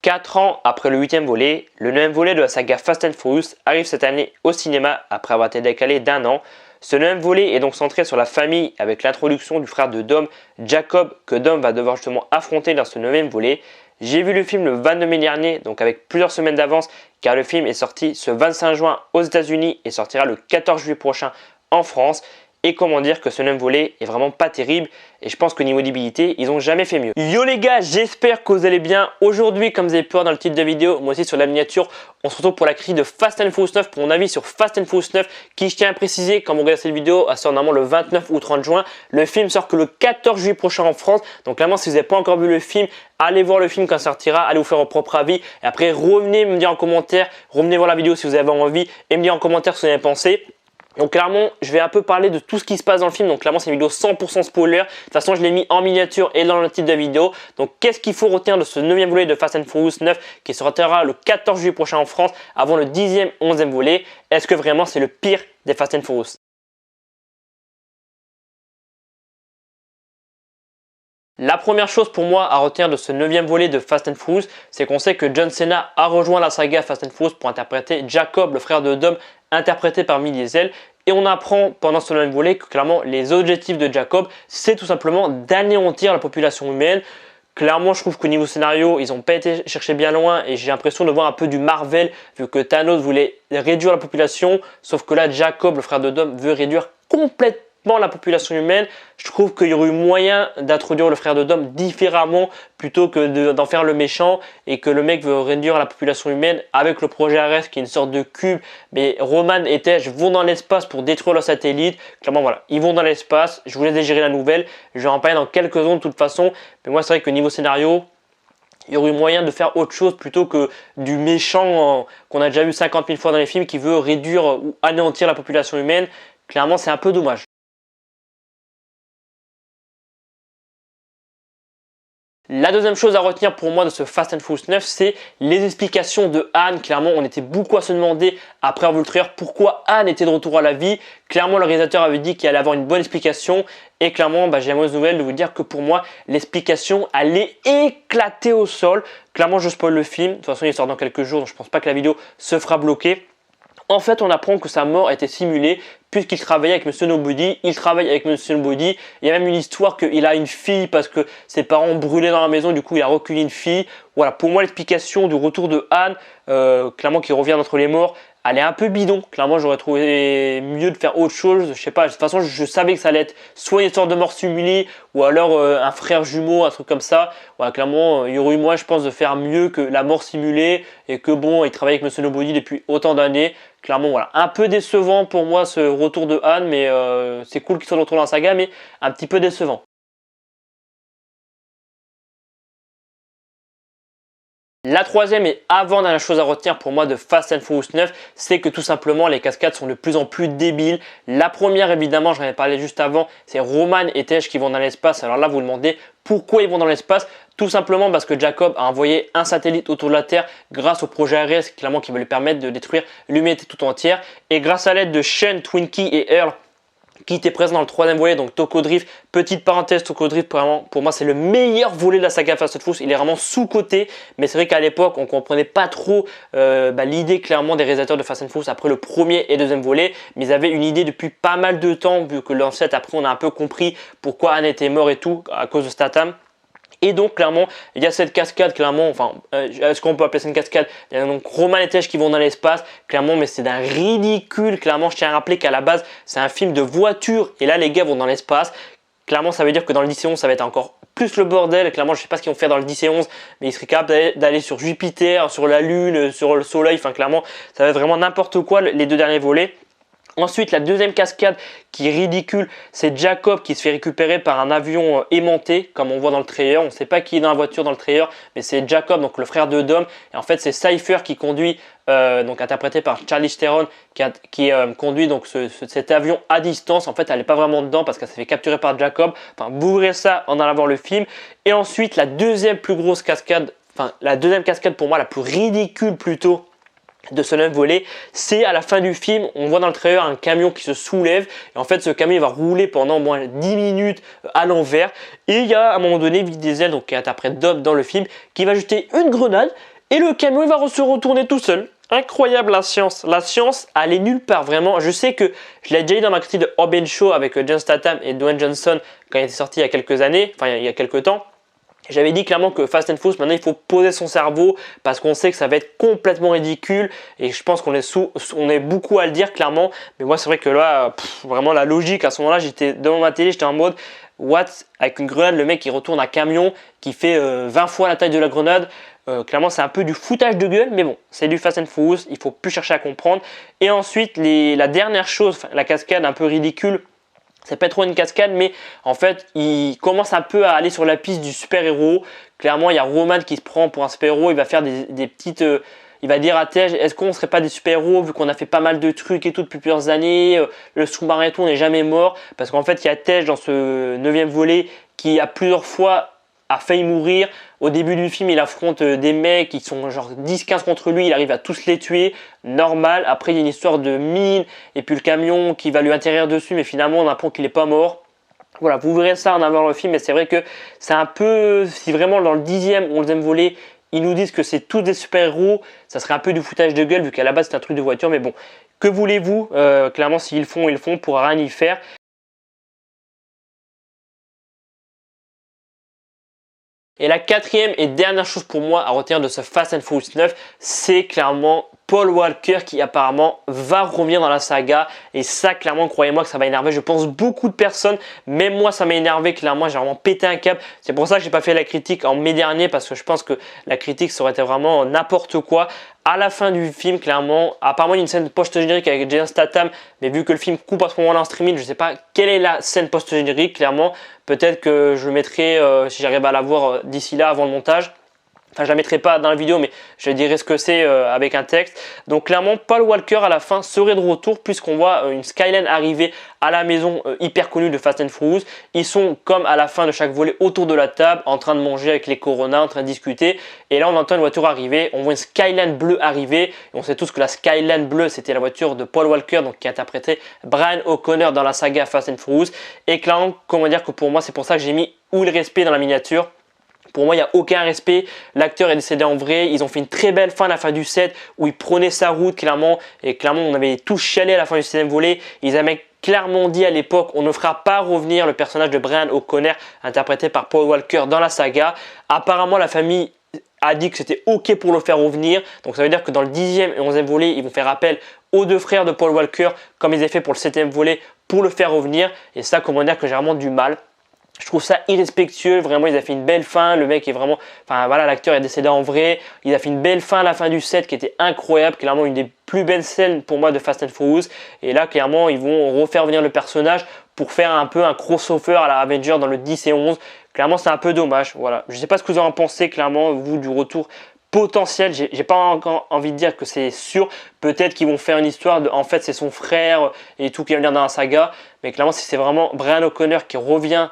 4 ans après le 8e volet, le 9e volet de la saga Fast and Furious arrive cette année au cinéma après avoir été décalé d'1 an. Ce 9e volet est donc centré sur la famille avec l'introduction du frère de Dom, Jacob, que Dom va devoir justement affronter dans ce 9e volet. J'ai vu le film le 22 mai dernier, donc avec plusieurs semaines d'avance, car le film est sorti ce 25 juin aux États-Unis et sortira le 14 juillet prochain en France. Et comment dire que ce 9e volet est vraiment pas terrible, et je pense qu'au niveau d'éligibilité, ils ont jamais fait mieux. Yo les gars, j'espère que vous allez bien. Aujourd'hui, comme vous avez pu voir dans le titre de vidéo, moi aussi sur la miniature, on se retrouve pour la critique de Fast and Furious 9, pour mon avis sur Fast and Furious 9, qui, je tiens à préciser, quand vous regardez cette vidéo, elle sort normalement le 29 ou 30 juin. Le film sort que le 14 juillet prochain en France, donc clairement si vous n'avez pas encore vu le film, allez voir le film quand il sortira, allez vous faire votre propre avis, et après revenez me dire en commentaire, revenez voir la vidéo si vous avez envie, et me dire en commentaire ce que vous en avez pensé. Donc clairement, je vais un peu parler de tout ce qui se passe dans le film. Donc clairement, c'est une vidéo 100% spoiler. De toute façon, je l'ai mis en miniature et dans le titre de la vidéo. Donc qu'est-ce qu'il faut retenir de ce 9e volet de Fast and Furious 9 qui sortira le 14 juillet prochain en France avant le 10e, 11e volet? Est-ce que vraiment c'est le pire des Fast and Furious? La première chose pour moi à retenir de ce 9e volet de Fast and Furious, c'est qu'on sait que John Cena a rejoint la saga Fast and Furious pour interpréter Jacob, le frère de Dom, interprété par Vin Diesel. Et on apprend pendant ce 9e volet que clairement les objectifs de Jacob, c'est tout simplement d'anéantir la population humaine. Clairement, je trouve qu'au niveau scénario, ils n'ont pas été chercher bien loin et j'ai l'impression de voir un peu du Marvel vu que Thanos voulait réduire la population, sauf que là, Jacob, le frère de Dom, veut réduire complètement la population humaine. Je trouve qu'il y aurait eu moyen d'introduire le frère de Dom différemment plutôt que d'en faire le méchant et que le mec veut réduire la population humaine avec le projet Ares qui est une sorte de cube. Mais Roman et Tej vont dans l'espace pour détruire le satellite. Clairement voilà, ils vont dans l'espace. Je vous laisse digérer la nouvelle. Je vais en parler dans quelques secondes de toute façon. Mais moi c'est vrai que niveau scénario, il y aurait eu moyen de faire autre chose plutôt que du méchant qu'on a déjà vu 50 000 fois dans les films qui veut réduire ou anéantir la population humaine. Clairement c'est un peu dommage. La deuxième chose à retenir pour moi de ce Fast and Furious 9, c'est les explications de Han. Clairement, on était beaucoup à se demander après avoir vu le trailer pourquoi Han était de retour à la vie. Clairement, le réalisateur avait dit qu'il allait avoir une bonne explication. Et clairement, j'ai la mauvaise nouvelle de vous dire que pour moi, l'explication allait éclater au sol. Clairement, je spoil le film. De toute façon, il sort dans quelques jours, donc je ne pense pas que la vidéo se fera bloquer. En fait, on apprend que sa mort était simulée puisqu'il travaillait avec Monsieur Nobody. Il travaille avec Monsieur Nobody. Il y a même une histoire qu'il a une fille parce que ses parents brûlaient dans la maison. Du coup, il a reculé une fille. Voilà, pour moi, l'explication du retour de Han, clairement qui revient d'entre les morts, elle est un peu bidon. Clairement, j'aurais trouvé mieux de faire autre chose. Je sais pas, de toute façon, je savais que ça allait être soit une histoire de mort simulée ou alors un frère jumeau, un truc comme ça. Voilà, clairement, il y aurait eu moyen, je pense, de faire mieux que la mort simulée et que bon, il travaille avec Monsieur Nobody depuis autant d'années. Clairement, voilà, un peu décevant pour moi ce retour de Han, mais c'est cool qu'il soit de retour dans la saga, mais un petit peu décevant. La troisième et avant-dernière chose à retenir pour moi de Fast and Furious 9, c'est que tout simplement les cascades sont de plus en plus débiles. La première évidemment, j'en ai parlé juste avant, c'est Roman et Tej qui vont dans l'espace. Alors là vous vous demandez pourquoi ils vont dans l'espace? Tout simplement parce que Jacob a envoyé un satellite autour de la Terre grâce au projet Ares, clairement qui va lui permettre de détruire l'humanité tout entière. Et grâce à l'aide de Shane, Twinkie et Earl, qui était présent dans le 3e volet, donc Tokyo Drift. Petite parenthèse, Tokyo Drift, vraiment, pour moi, c'est le meilleur volet de la saga Fast and Furious. Il est vraiment sous-coté, mais c'est vrai qu'à l'époque, on ne comprenait pas trop l'idée clairement des réalisateurs de Fast and Furious après le 1er et 2e volet, mais ils avaient une idée depuis pas mal de temps, vu que l'Ancêtre, après, on a un peu compris pourquoi Han était mort et tout, à cause de Statham. Et donc clairement, il y a cette cascade clairement, enfin, est-ce qu'on peut appeler ça une cascade? Il y a donc Roman et Tej qui vont dans l'espace, clairement, mais c'est d'un ridicule. Clairement, je tiens à rappeler qu'à la base, c'est un film de voiture. Et là, les gars vont dans l'espace. Clairement, ça veut dire que dans le 10 et 11, ça va être encore plus le bordel. Clairement, je ne sais pas ce qu'ils vont faire dans le 10 et 11, mais ils seraient capables d'aller sur Jupiter, sur la Lune, sur le Soleil. Enfin, clairement, ça va être vraiment n'importe quoi les deux derniers volets. Ensuite, la deuxième cascade qui est ridicule, c'est Jacob qui se fait récupérer par un avion aimanté, comme on voit dans le trailer. On ne sait pas qui est dans la voiture dans le trailer, mais c'est Jacob, donc le frère de Dom. Et en fait, c'est Cypher qui conduit, donc interprété par Charlize Theron, qui conduit donc cet avion à distance. En fait, elle n'est pas vraiment dedans parce qu'elle s'est fait capturer par Jacob. Enfin, vous verrez ça en allant voir le film. Et ensuite, la deuxième plus grosse cascade, enfin la deuxième cascade pour moi la plus ridicule plutôt, de ce 9 volet, c'est à la fin du film, on voit dans le trailer un camion qui se soulève et en fait ce camion il va rouler pendant au moins 10 minutes à l'envers et il y a à un moment donné Vin Diesel, donc qui interprète Dom dans le film, qui va jeter une grenade Et le camion il va se retourner tout seul. Incroyable la science. La science, elle est nulle part vraiment. Je sais que je l'ai déjà dit dans ma critique de Hobbs & Shaw avec John Statham et Dwayne Johnson quand il était sorti il y a quelques années, enfin il y a quelques temps. J'avais dit clairement que Fast and Furious, maintenant il faut poser son cerveau parce qu'on sait que ça va être complètement ridicule et je pense qu'on est beaucoup à le dire clairement. Mais moi c'est vrai que là, vraiment la logique à ce moment-là, j'étais devant ma télé, j'étais en mode what? Avec une grenade, le mec il retourne un camion qui fait 20 fois la taille de la grenade. Clairement c'est un peu du foutage de gueule, mais bon, c'est du Fast and Furious, il faut plus chercher à comprendre. Et ensuite, la dernière chose, la cascade un peu ridicule. C'est pas trop une cascade, mais en fait, il commence un peu à aller sur la piste du super-héros. Clairement, il y a Roman qui se prend pour un super-héros. Il va faire des petites. Il va dire à Tej, est-ce qu'on ne serait pas des super-héros vu qu'on a fait pas mal de trucs et tout depuis plusieurs années. Le sous-marin et tout, on n'est jamais mort. Parce qu'en fait, il y a Tej dans ce 9e volet qui a plusieurs fois a failli mourir. Au début du film, il affronte des mecs qui sont genre 10-15 contre lui, il arrive à tous les tuer, normal. Après, il y a une histoire de mine et puis le camion qui va lui atterrir dessus, mais finalement, on apprend qu'il n'est pas mort. Voilà, vous verrez ça en avant le film, mais c'est vrai que c'est un peu, si vraiment dans le 10e ou 11e volet, ils nous disent que c'est tous des super-héros, ça serait un peu du foutage de gueule, vu qu'à la base, c'est un truc de voiture, mais bon, que voulez-vous, clairement, s'ils le font, ils le font, on pourra rien y faire. Et la quatrième et dernière chose pour moi à retenir de ce Fast and Furious 9, c'est clairement Paul Walker qui apparemment va revenir dans la saga. Et ça, clairement, croyez-moi que ça va énerver, je pense, beaucoup de personnes. Même moi, ça m'a énervé, clairement, j'ai vraiment pété un câble. C'est pour ça que j'ai pas fait la critique en mai dernier, parce que je pense que la critique, ça aurait été vraiment n'importe quoi. À la fin du film, clairement, apparemment il y a une scène post-générique avec Jason Statham, mais vu que le film coupe à ce moment-là en streaming, je ne sais pas quelle est la scène post-générique, clairement. Peut-être que je mettrai, si j'arrive à la voir d'ici là avant le montage. Enfin, je la mettrai pas dans la vidéo, mais je dirai ce que c'est avec un texte. Donc clairement, Paul Walker à la fin serait de retour puisqu'on voit une skyline arriver à la maison hyper connue de Fast and Furious. Ils sont comme à la fin de chaque volet autour de la table, en train de manger avec les Corona, en train de discuter. Et là, on entend une voiture arriver, on voit une skyline bleue arriver. Et on sait tous que la skyline bleue, c'était la voiture de Paul Walker, donc qui interprétait Brian O'Connor dans la saga Fast and Furious. Et clairement, comment dire que pour moi, c'est pour ça que j'ai mis où le respect dans la miniature. Pour moi, il n'y a aucun respect. L'acteur est décédé en vrai. Ils ont fait une très belle fin à la fin du 7 où il prenait sa route clairement. Et clairement, on avait tous chialé à la fin du 7e volet. Ils avaient clairement dit à l'époque, on ne fera pas revenir le personnage de Brian O'Connor interprété par Paul Walker dans la saga. Apparemment, la famille a dit que c'était ok pour le faire revenir. Donc ça veut dire que dans le 10e et 11e volet, ils vont faire appel aux deux frères de Paul Walker comme ils avaient fait pour le 7e volet pour le faire revenir. Et ça, comment dire que j'ai vraiment du mal. Je trouve ça irrespectueux, vraiment ils ont fait une belle fin, le mec est vraiment, enfin voilà, l'acteur est décédé en vrai, il a fait une belle fin à la fin du 7 qui était incroyable, clairement une des plus belles scènes pour moi de Fast and Furious, et là clairement ils vont refaire venir le personnage pour faire un peu un crossover à la Avenger dans le 10 et 11, clairement c'est un peu dommage, voilà, je sais pas ce que vous en pensez clairement, vous du retour potentiel, j'ai pas encore envie de dire que c'est sûr, peut-être qu'ils vont faire une histoire de, en fait c'est son frère et tout qui va venir dans la saga, mais clairement si c'est vraiment Brian O'Connor qui revient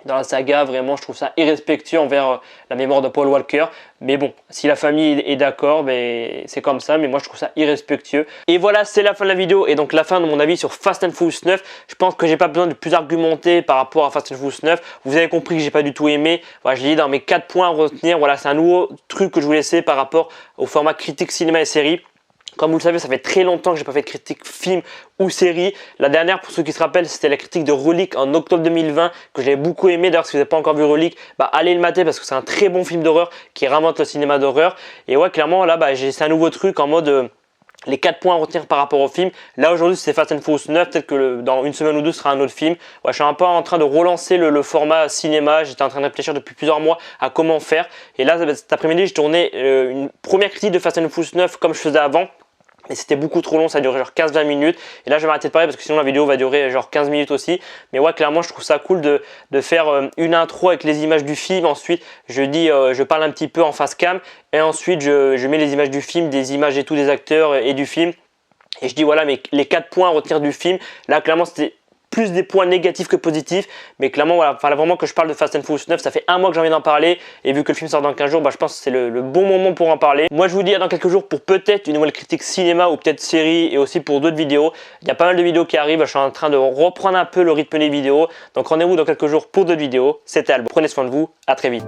dans la saga, vraiment je trouve ça irrespectueux envers la mémoire de Paul Walker, mais bon, si la famille est d'accord, ben, c'est comme ça, mais moi je trouve ça irrespectueux. Et voilà, c'est la fin de la vidéo et donc la fin de mon avis sur Fast and Furious 9. Je pense que j'ai pas besoin de plus argumenter par rapport à Fast and Furious 9. Vous avez compris que j'ai pas du tout aimé. Voilà, je l'ai dit dans mes 4 points à retenir. Voilà, c'est un nouveau truc que je vous laissais par rapport au format critique cinéma et série. Comme vous le savez, ça fait très longtemps que j'ai pas fait de critique film ou série. La dernière, pour ceux qui se rappellent, c'était la critique de Relic en octobre 2020 que j'avais beaucoup aimé. D'ailleurs, si vous n'avez pas encore vu Relic, bah, allez le mater parce que c'est un très bon film d'horreur qui réinvente le cinéma d'horreur. Et ouais, clairement, là, bah, c'est un nouveau truc en mode les 4 points à retenir par rapport au film. Là aujourd'hui c'est Fast and Furious 9, peut-être que dans une semaine ou deux ce sera un autre film. Ouais, je suis un peu en train de relancer le format cinéma, j'étais en train de réfléchir depuis plusieurs mois à comment faire. Et là cet après-midi j'ai tourné une première critique de Fast and Furious 9 comme je faisais avant. Mais c'était beaucoup trop long, ça a duré genre 15-20 minutes. Et là je vais m'arrêter de parler parce que sinon la vidéo va durer genre 15 minutes aussi. Mais ouais, clairement je trouve ça cool de faire une intro avec les images du film. Ensuite je parle un petit peu en face cam. Et ensuite je mets les images du film, des images et tout des acteurs et du film. Et je dis voilà mais les 4 points à retenir du film. Là clairement c'était plus des points négatifs que positifs, mais clairement voilà, fallait vraiment que je parle de Fast and Furious 9, ça fait un mois que j'ai envie d'en parler, et vu que le film sort dans 15 jours, bah, je pense que c'est le bon moment pour en parler. Moi je vous dis à dans quelques jours pour peut-être une nouvelle critique cinéma ou peut-être série, et aussi pour d'autres vidéos. Il y a pas mal de vidéos qui arrivent, je suis en train de reprendre un peu le rythme des vidéos, donc rendez-vous dans quelques jours pour d'autres vidéos. C'était Albo, prenez soin de vous, à très vite.